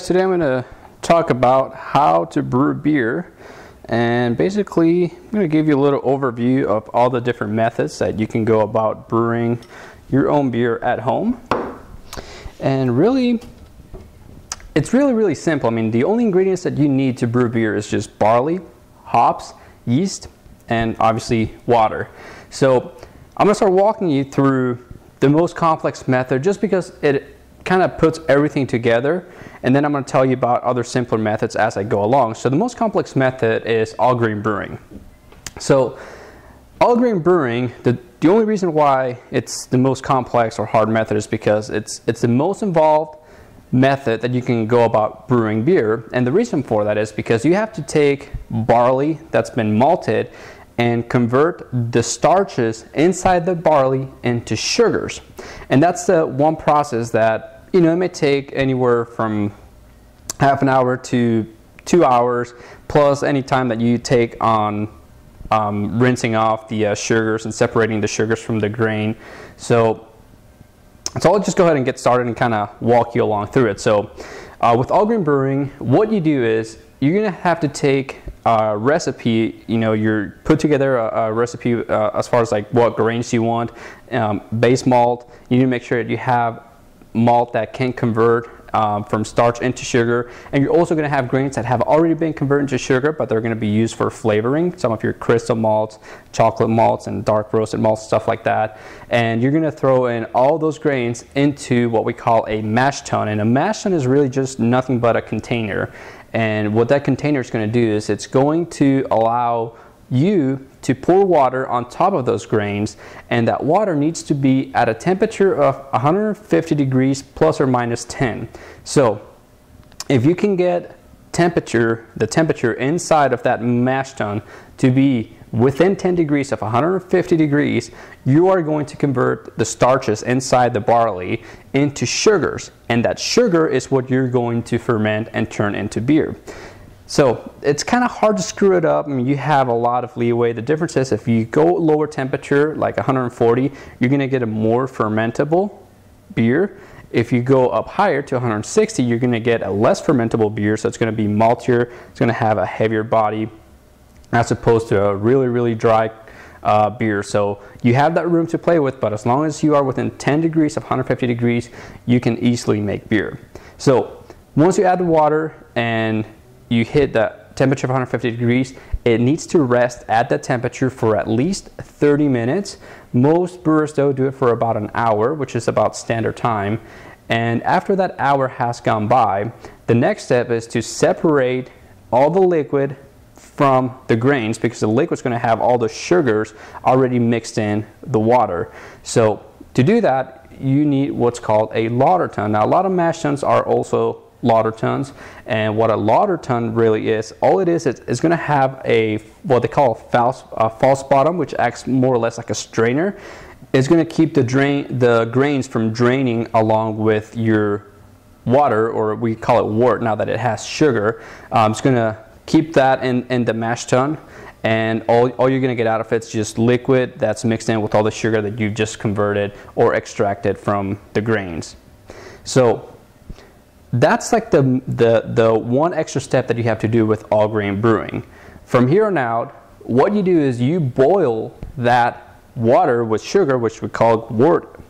Today I'm going to talk about how to brew beer, and basically I'm going to give you a little overview of all the different methods that you can go about brewing your own beer at home. And really, it's really simple. I mean, the only ingredients that you need to brew beer is just barley, hops, yeast, and obviously water. So I'm going to start walking you through the most complex method just because it kind of puts everything together, and then I'm going to tell you about other simpler methods as I go along. So the most complex method is all grain brewing. So all grain brewing, the only reason why it's the most complex or hard method is because it's the most involved method that you can go about brewing beer. And the reason for that is because you have to take barley that's been malted and convert the starches inside the barley into sugars. And that's the one process that, it may take anywhere from half an hour to 2 hours, plus any time that you take on rinsing off the sugars and separating the sugars from the grain. So I'll just go ahead and get started and kind of walk you along through it. So with all grain brewing, what you do is you're going to have to take a recipe, you're put together a recipe as far as like what grains you want, base malt. You need to make sure that you have malt that can convert from starch into sugar, and you're also going to have grains that have already been converted into sugar, but they're going to be used for flavoring. Some of your crystal malts, chocolate malts, and dark roasted malts, stuff like that. And you're going to throw in all those grains into what we call a mash tun. And a mash tun is really just nothing but a container. And what that container is going to do is it's going to allow you to pour water on top of those grains, and that water needs to be at a temperature of 150 degrees plus or minus 10. So if you can get the temperature inside of that mash tun to be within 10 degrees of 150 degrees, you are going to convert the starches inside the barley into sugars, and that sugar is what you're going to ferment and turn into beer. So it's kind of hard to screw it up. I mean, you have a lot of leeway. The difference is if you go lower temperature, like 140, you're going to get a more fermentable beer. If you go up higher to 160, you're going to get a less fermentable beer. So it's going to be maltier. It's going to have a heavier body as opposed to a really dry beer. So you have that room to play with, but as long as you are within 10 degrees of 150 degrees, you can easily make beer. So once you add the water and you hit the temperature of 150 degrees, it needs to rest at that temperature for at least 30 minutes. Most brewers though do it for about an hour, which is about standard time. And after that hour has gone by, the next step is to separate all the liquid from the grains, because the liquid is going to have all the sugars already mixed in the water. So to do that, you need what's called a lauter tun. Now a lot of mash tuns are also lauter tuns, and what a lauter tun really is, all it is it's going to have what they call a false bottom, which acts more or less like a strainer. It's going to keep the grains from draining along with your water, or we call it wort now that it has sugar. It's going to keep that in the mash tun, and all you're going to get out of it's just liquid that's mixed in with all the sugar that you've just converted or extracted from the grains. So that's like the one extra step that you have to do with all grain brewing. From here on out, what you do is you boil that water with sugar, which we call wort,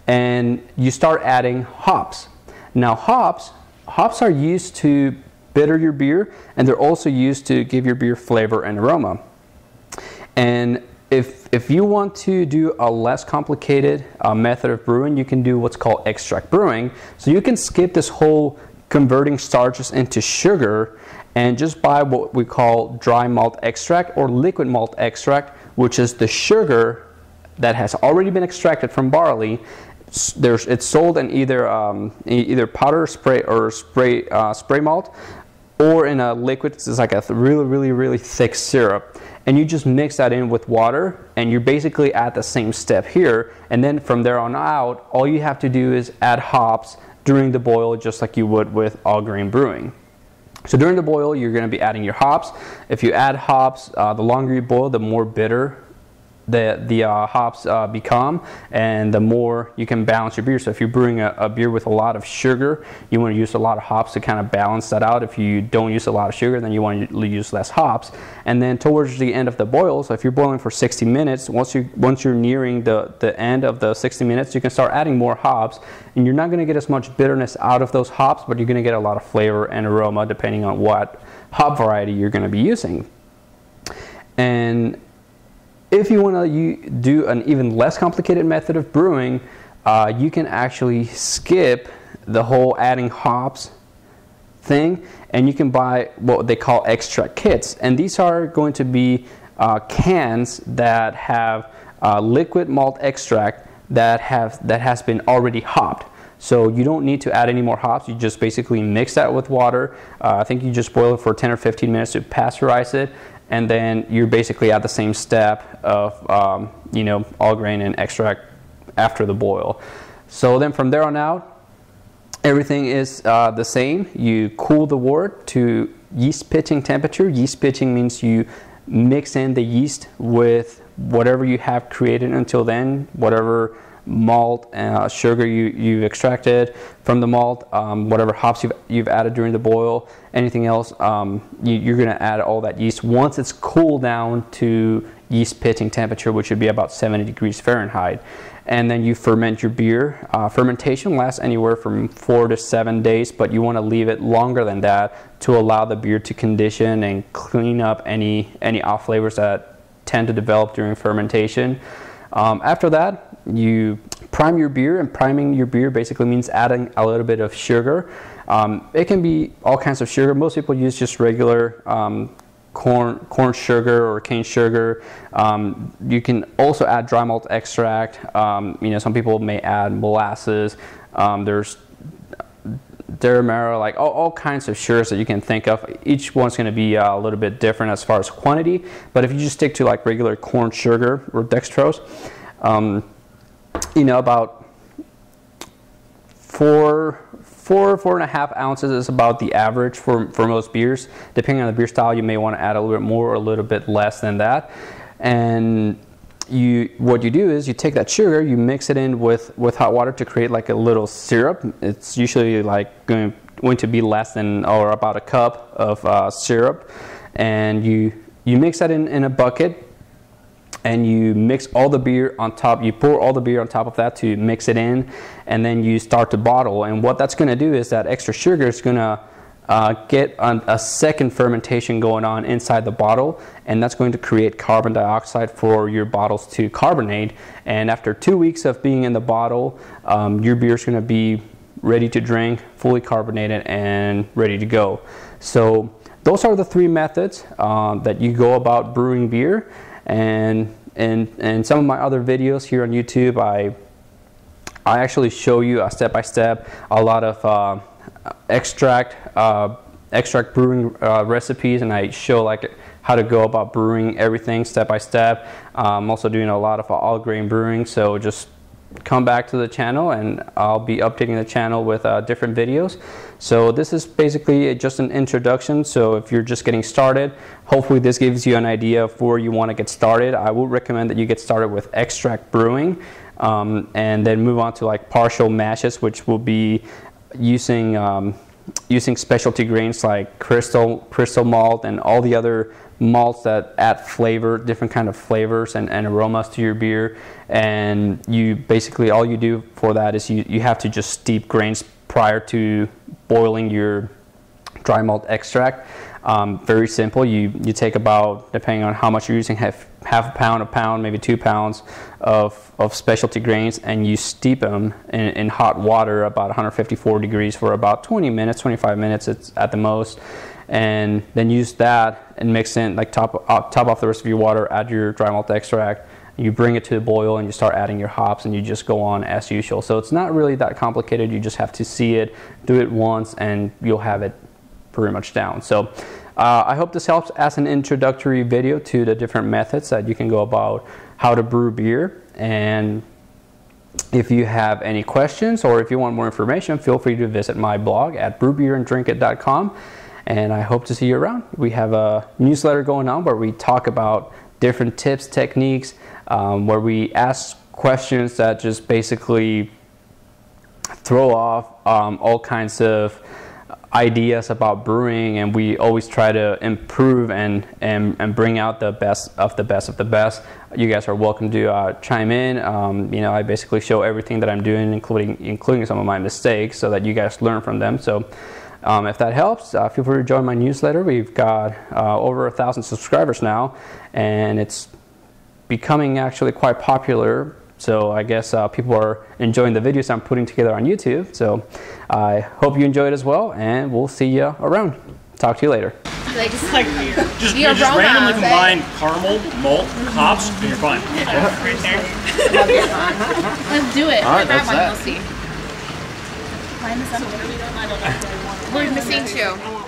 and you start adding hops. Now hops are used to bitter your beer, and they're also used to give your beer flavor and aroma. And if you want to do a less complicated method of brewing, you can do what's called extract brewing. So you can skip this whole converting starches into sugar and just buy what we call dry malt extract or liquid malt extract, which is the sugar that has already been extracted from barley. It's sold in either powder spray or spray malt, or in a liquid. It's like a really thick syrup. And you just mix that in with water, and you're basically at the same step here. And then from there on out, all you have to do is add hops during the boil, just like you would with all grain brewing. So during the boil, you're going to be adding your hops. If you add hops, the longer you boil, the more bitter the hops become, and the more you can balance your beer. So if you're brewing a beer with a lot of sugar, you want to use a lot of hops to kind of balance that out. If you don't use a lot of sugar, then you want to use less hops. And then towards the end of the boil, so if you're boiling for 60 minutes, once you're nearing the end of the 60 minutes, you can start adding more hops, and you're not going to get as much bitterness out of those hops, but you're going to get a lot of flavor and aroma depending on what hop variety you're going to be using. And if you want to do an even less complicated method of brewing, you can actually skip the whole adding hops thing, and you can buy what they call extract kits. And these are going to be cans that have liquid malt extract that has been already hopped. So you don't need to add any more hops. You just basically mix that with water. I think you just boil it for 10 or 15 minutes to pasteurize it. And then you're basically at the same step of all grain and extract after the boil. So then from there on out, everything is the same. You cool the wort to yeast pitching temperature. Yeast pitching means you mix in the yeast with whatever you have created until then, whatever malt and sugar you've extracted from the malt, whatever hops you've added during the boil, anything else, you're going to add all that yeast once it's cooled down to yeast pitching temperature, which would be about 70 degrees Fahrenheit. And then you ferment your beer. Fermentation lasts anywhere from 4 to 7 days, but you want to leave it longer than that to allow the beer to condition and clean up any off flavors that tend to develop during fermentation. After that, you prime your beer, and priming your beer basically means adding a little bit of sugar. It can be all kinds of sugar. Most people use just regular corn sugar or cane sugar. You can also add dry malt extract. Some people may add molasses. There's deramera, like all kinds of sugars that you can think of. Each one's going to be a little bit different as far as quantity, but if you just stick to like regular corn sugar or dextrose, about 4.5 ounces is about the average for most beers. Depending on the beer style, you may want to add a little bit more or a little bit less than that. And what you do is you take that sugar, you mix it in with hot water to create like a little syrup. It's usually like going to be less than or about a cup of syrup, and you mix that in a bucket, and you mix all the beer on top. You pour all the beer on top of that to mix it in, and then you start to bottle. And what that's going to do is that extra sugar is going to get a second fermentation going on inside the bottle, and that's going to create carbon dioxide for your bottles to carbonate. And after 2 weeks of being in the bottle, your beer is going to be ready to drink, fully carbonated, and ready to go. So those are the three methods that you go about brewing beer. And in some of my other videos here on YouTube, I actually show you a step-by-step a lot of extract brewing recipes, and I show like how to go about brewing everything step by step. I'm also doing a lot of all grain brewing, so just come back to the channel and I'll be updating the channel with different videos. So this is basically just an introduction. So if you're just getting started, hopefully this gives you an idea of where you want to get started. I would recommend that you get started with extract brewing, and then move on to like partial mashes, which will be using specialty grains like crystal malt and all the other malts that add flavor, different kind of flavors and aromas to your beer. And you basically, all you do for that is you have to just steep grains prior to boiling your dry malt extract. Very simple. You take about, depending on how much you're using, half a pound, maybe 2 pounds of specialty grains, and you steep them in hot water about 154 degrees for about 20 minutes, 25 minutes it's at the most. And then use that and mix in, like top off the rest of your water, add your dry malt extract, you bring it to the boil, and you start adding your hops, and you just go on as usual. So it's not really that complicated. You just have to see it, do it once, and you'll have it pretty much down. So I hope this helps as an introductory video to the different methods that you can go about how to brew beer. And if you have any questions or if you want more information, feel free to visit my blog at brewbeeranddrinkit.com. And I hope to see you around. We have a newsletter going on where we talk about different tips, techniques, where we ask questions that just basically throw off all kinds of ideas about brewing, and we always try to improve and bring out the best of the best of the best. You guys are welcome to chime in. You know, I basically show everything that I'm doing, including some of my mistakes, so that you guys learn from them. So if that helps, feel free to join my newsletter. We've got over 1,000 subscribers now, and it's becoming actually quite popular. So I guess people are enjoying the videos I'm putting together on YouTube. So I hope you enjoy it as well, and we'll see you around. Talk to you later. Like just randomly combine caramel, malt, hops, and you're fine. Right there. Let's do it. All right, that's that. that. We'll see. We're missing two.